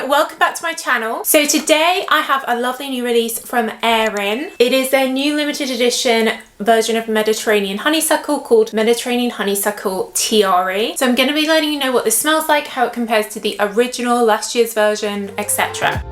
welcome back to my channel. So today I have a lovely new release from AERIN. It is their new limited edition version of Mediterranean honeysuckle called Mediterranean Honeysuckle TIARE. So I'm going to be letting you know what this smells like, how it compares to the original, last year's version, etc.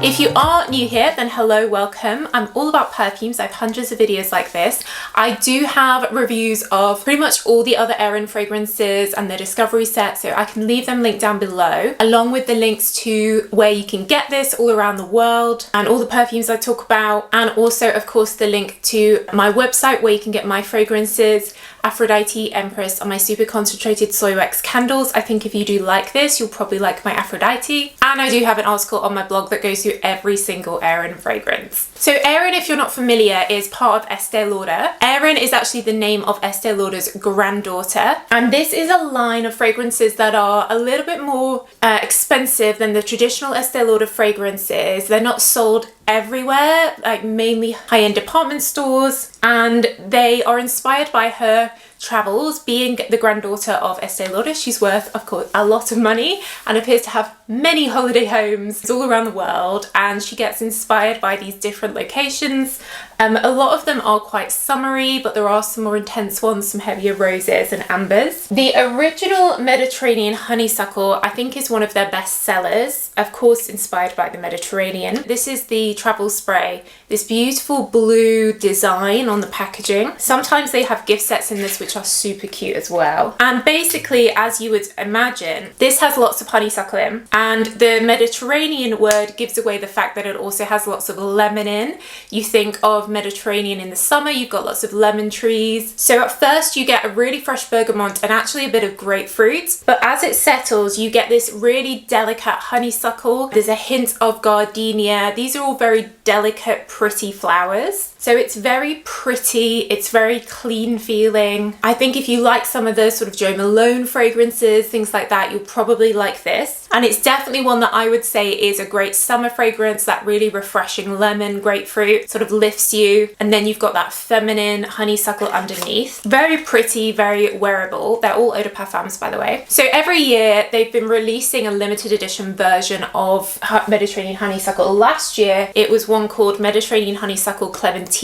If you are new here, then hello, welcome. I'm all about perfumes. I have hundreds of videos like this. I do have reviews of pretty much all the other AERIN fragrances and the discovery set, so I can leave them linked down below, along with the links to where you can get this all around the world and all the perfumes I talk about, and also of course the link to my website where you can get my fragrances, Aphrodite, Empress, and my super concentrated soy wax candles. I think if you do like this, you'll probably like my Aphrodite. And I do have an article on my blog that goes through every single AERIN fragrance. So AERIN, if you're not familiar, is part of Estee Lauder. AERIN is actually the name of Estee Lauder's granddaughter. And this is a line of fragrances that are a little bit more expensive than the traditional Estee Lauder fragrances. They're not sold everywhere, like mainly high-end department stores, and they are inspired by her travels. Being the granddaughter of Estee Lauder, she's worth, of course, a lot of money and appears to have many holiday homes all around the world, and she gets inspired by these different locations. A lot of them are quite summery, but there are some more intense ones, some heavier roses and ambers. The original Mediterranean honeysuckle, I think, is one of their best sellers, of course inspired by the Mediterranean. This is the travel spray, this beautiful blue design on the packaging. Sometimes they have gift sets in this which are super cute as well. And basically, as you would imagine, this has lots of honeysuckle in, and the Mediterranean word gives away the fact that it also has lots of lemon in. You think of Mediterranean in the summer, you've got lots of lemon trees. So at first you get a really fresh bergamot and actually a bit of grapefruit, but as it settles you get this really delicate honeysuckle. There's a hint of gardenia. These are all very delicate, pretty flowers. So it's very pretty, it's very clean feeling. I think if you like some of the sort of Jo Malone fragrances, things like that, you'll probably like this. And it's definitely one that I would say is a great summer fragrance. That really refreshing lemon, grapefruit sort of lifts you. And then you've got that feminine honeysuckle underneath. Very pretty, very wearable. They're all eau de parfums, by the way. So every year they've been releasing a limited edition version of Mediterranean honeysuckle. Last year it was one called Mediterranean Honeysuckle Clementine.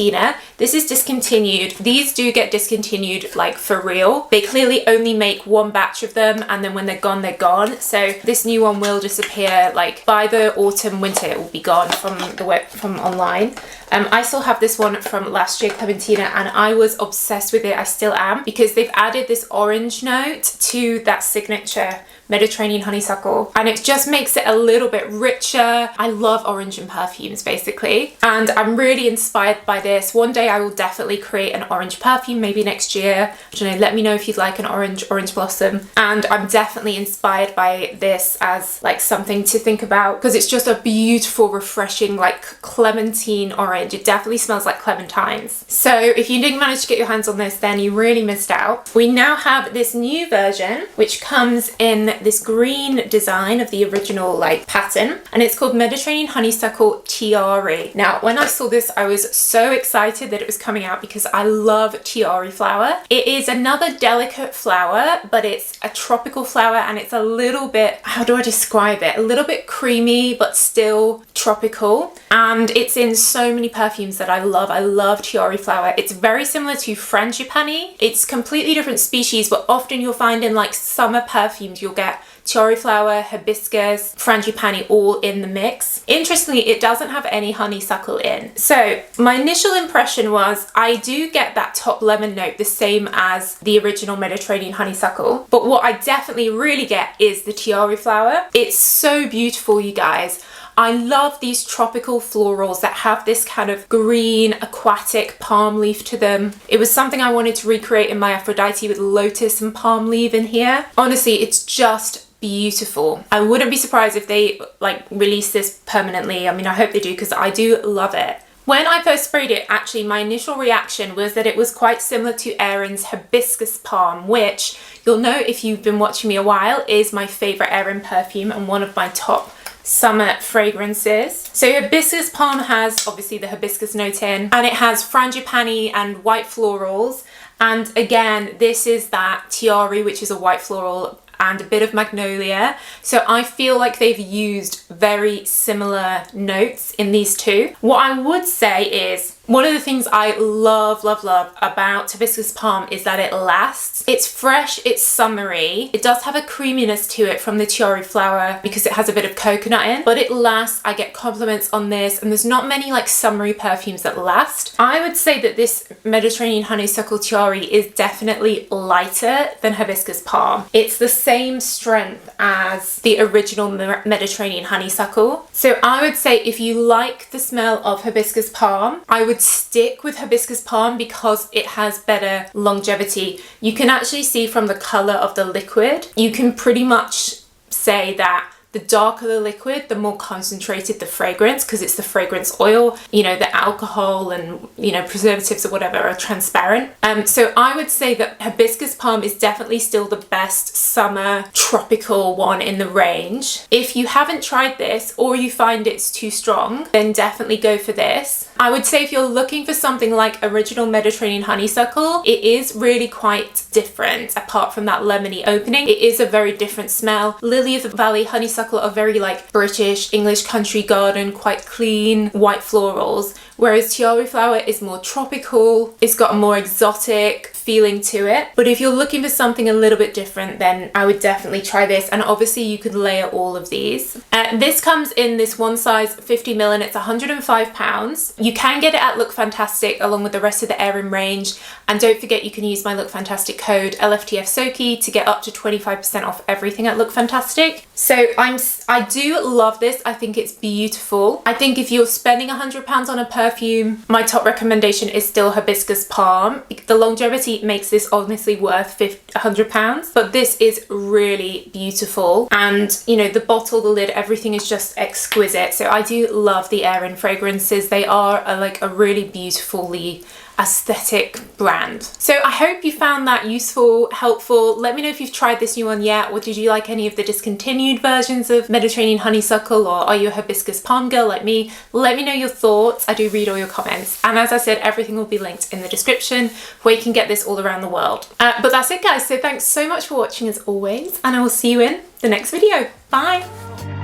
This is discontinued. These do get discontinued, like for real. They clearly only make one batch of them, and then when they're gone, they're gone. So this new one will disappear, like by the autumn, winter, it will be gone from the web, from online. I still have this one from last year, Clementina, and I was obsessed with it. I still am, because they've added this orange note to that signature Mediterranean honeysuckle, and it just makes it a little bit richer. I love orange in perfumes, basically, and I'm really inspired by this. One day I will definitely create an orange perfume, maybe next year. I don't know, let me know if you'd like an orange blossom. And I'm definitely inspired by this as like something to think about, because it's just a beautiful, refreshing, like clementine orange. It definitely smells like clementines. So if you didn't manage to get your hands on this, then you really missed out. We now have this new version which comes in this green design of the original like pattern, and it's called Mediterranean Honeysuckle TIARE. Now when I saw this I was so excited that it was coming out, because I love TIARE flower. It is another delicate flower, but it's a tropical flower, and it's a little bit, how do I describe it, a little bit creamy but still tropical, and it's in so many perfumes that I love. I love TIARE flower. It's very similar to frangipani. It's completely different species, but often you'll find in like summer perfumes you'll get TIARE flower, hibiscus, frangipani all in the mix. Interestingly, it doesn't have any honeysuckle in. So my initial impression was I do get that top lemon note, the same as the original Mediterranean honeysuckle, but what I definitely really get is the TIARE flower. It's so beautiful, you guys. I love these tropical florals that have this kind of green aquatic palm leaf to them. It was something I wanted to recreate in my Aphrodite with lotus and palm leaf in here. Honestly, it's just beautiful. I wouldn't be surprised if they like release this permanently. I mean, I hope they do, because I do love it. When I first sprayed it, actually my initial reaction was that it was quite similar to AERIN's Hibiscus Palm, which you'll know if you've been watching me a while is my favorite AERIN perfume and one of my top summer fragrances. So Hibiscus Palm has obviously the hibiscus note in, and it has frangipani and white florals, And again, this is that tiare, which is a white floral and a bit of magnolia. So I feel like they've used very similar notes in these two. What I would say is, one of the things I love about Hibiscus Palm is that it lasts. It's fresh, it's summery. It does have a creaminess to it from the tiare flower because it has a bit of coconut in, but it lasts. I get compliments on this, and there's not many like summery perfumes that last. I would say that this Mediterranean Honeysuckle Tiare is definitely lighter than Hibiscus Palm. It's the same strength as the original Mediterranean Honeysuckle. So I would say if you like the smell of Hibiscus Palm, I would stick with Hibiscus Palm because it has better longevity. You can actually see from the color of the liquid, you can pretty much say that the darker the liquid, the more concentrated the fragrance, because it's the fragrance oil. You know, the alcohol and, you know, preservatives or whatever are transparent. So I would say that Hibiscus Palm is definitely still the best summer tropical one in the range. If you haven't tried this or you find it's too strong, then definitely go for this. I would say if you're looking for something like original Mediterranean Honeysuckle, it is really quite different. Apart from that lemony opening, it is a very different smell. Lily of the Valley Honeysuckle are very like British, English country garden, quite clean, white florals, whereas tiare flower is more tropical. It's got a more exotic feeling to it. But if you're looking for something a little bit different, then I would definitely try this. And obviously you could layer all of these. This comes in this one size 50ml and it's £105. You can get it at Look Fantastic along with the rest of the AERIN range. And don't forget, you can use my Look Fantastic code LFTF Soki to get up to 25% off everything at Look Fantastic. So I do love this. I think it's beautiful. I think if you're spending £100 on a perfume, my top recommendation is still Hibiscus Palm. The longevity makes this honestly worth £100, but this is really beautiful. And you know, the bottle, the lid, everything is just exquisite. So I do love the AERIN fragrances. They are like a really beautifully aesthetic brand. So I hope you found that useful, helpful. Let me know if you've tried this new one yet, or did you like any of the discontinued versions of Mediterranean Honeysuckle, or are you a Hibiscus Palm girl like me? Let me know your thoughts. I do read all your comments. And as I said, everything will be linked in the description where you can get this all around the world. But that's it guys. So thanks so much for watching as always, and I will see you in the next video. Bye.